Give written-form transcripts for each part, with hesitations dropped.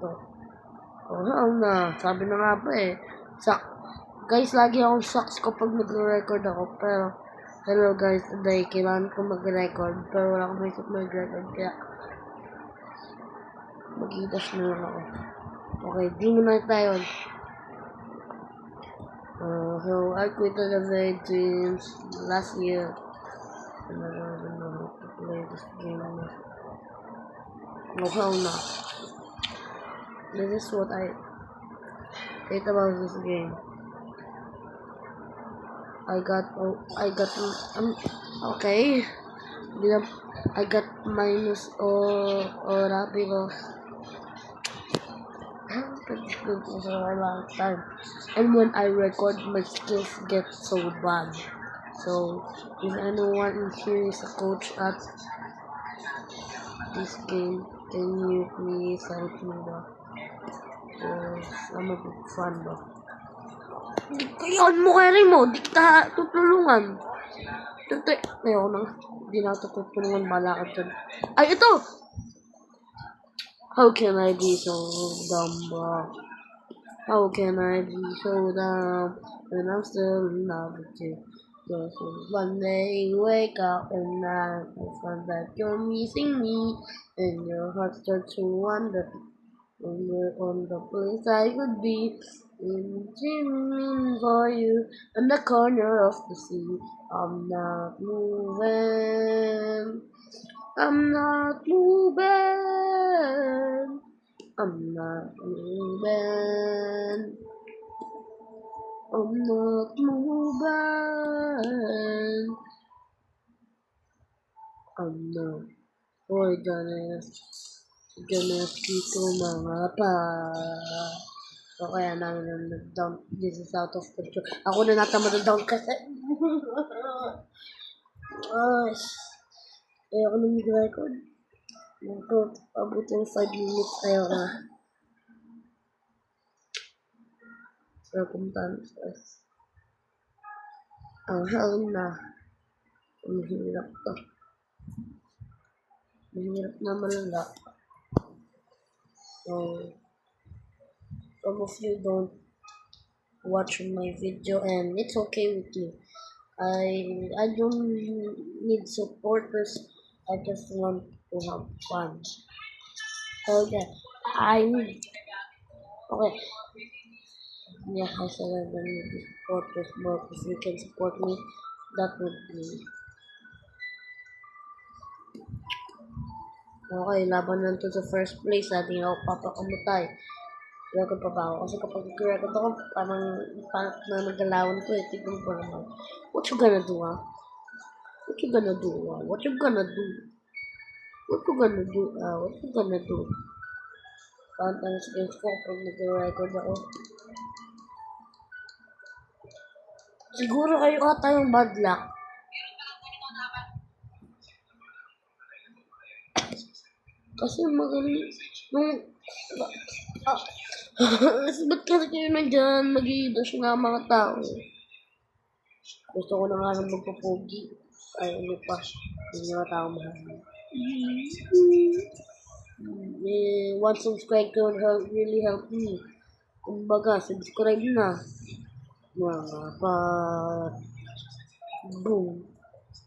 to. Oo na, sabi na nga pa eh. Guys, lagi akong sucks kapag nagre-record ako. Pero, hello guys, today, kailangan ko mag-record. Pero wala akong isip mag-record, kaya mag-itas na lang ako. Okay, di muna tayo. So, I quit the Red Teams last year. And I don't know how to play this game. Oh, hell no. This is what I hate about this game. Okay. I got minus aura because I haven't played this game for a long time. And when I record, my skills get so bad. So, if anyone in here is a coach at this game, can you please help me ba? I'm a big fan ba? Ayun mo kaya rin mo, di kita tutulungan. Ayaw nang, di na ito tutulungan, bala ka dyan. Ay, ito! How can I be so dumb ba? How can I be so dumb when I'm still in love with you? Because one day you wake up and I find that you're missing me, and your heart starts to wonder when you're on the place I could be. Dreaming for you in the corner of the sea. I'm not moving. I'm not moving. I'm not moving. I'm not moving. I'm not. Hoy, Ganes dito mga pa. So, kaya namin down. This is out of control. Ako na natamad na down kasi. Kaya ako nang mag-record. Abot yung 5 minutes tayo na. Circumstances. Ang hell na. Ang hirap to. Mahirap na malala. So, some of you don't watch my video and it's okay with me. I don't need supporters. I just want to have fun. Okay. Okay. Yeah, I said I don't need supporters, but if you can support me, that would be. Okay, laban na to sa first place. Hindi ako papakamutay. Record pa ba ako? Kasi kapag record ako, parang na nagalawan ko eh. Tignan ko naman. What you gonna do, ha? What you gonna do, ha? What you gonna do? What you gonna do, What you gonna do? Parang tayo sa games ko kapag nag-record ako. Siguro kayo ata yung bad luck. Kasi magaling. Kasi ba't kasi kayo nandyan mag-i-dash nga mga tao? Gusto ko na nga nang magpapogi. Ay, ano pa. Hindi nga tao mahal. One subscribe could really help me. Kumbaga, subscribe na. Mga pa... Boom.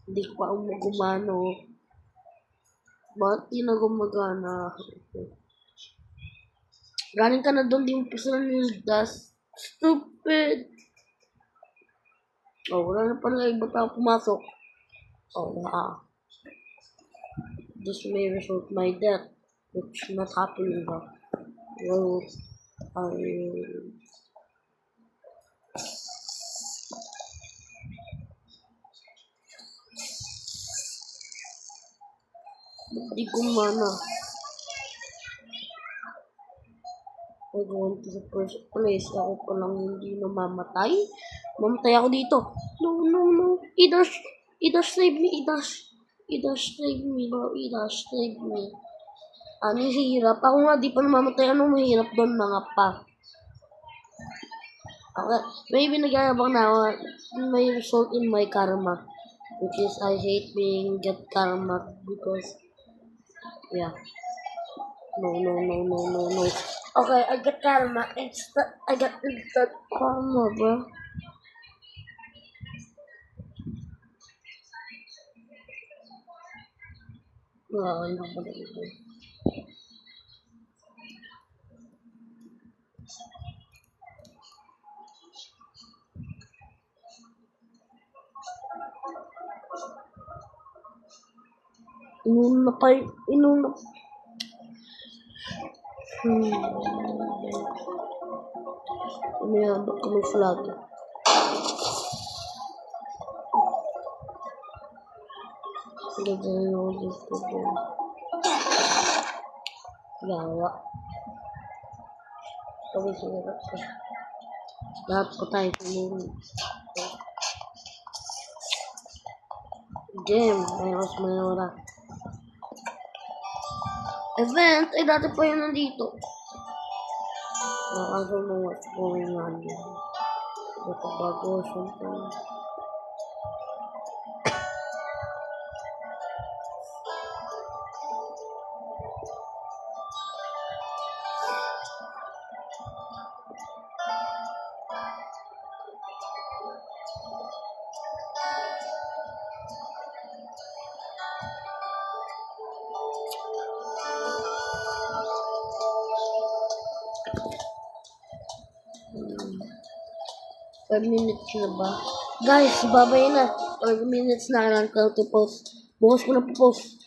Hindi ko pa gumano. Bakit di na gumagana? Galing ka na doon, di mo pisa nildas. Stupid! Oh, wala na pala iba tao pumasok. Oh, this may result my death, which not happening ba? Well, di ko mana. We're going to the first place. Ako pa lang hindi namamatay. Mamatay ako dito. No. Idash save me. Idash save me, bro. Idash save me. Ano yung hirap? Ako nga di pa namamatay. Anong mahirap doon mga pa? Okay. Maybe nag-aabang na ako. May result in my karma. Which is I hate being get karma because yeah. No, no, no, no, no, no. Okay, I got karma. I got instant karma, bro. No, no, no, no. Inuna tayo. Inuna. Umayabot ka ng flag. Hindi tayo dito din. Gawa. Kami sinirap ka. Lahat ko tayo tumulong. Gem, mayroon sa mayora. Event, eh dati pa yun nandito. Nakaso mo what's going on yun. Ito bago, something. Hmm. 5 minutes na ba? Guys, babay na. 5 minutes na lang to post. Bukas ko na po post.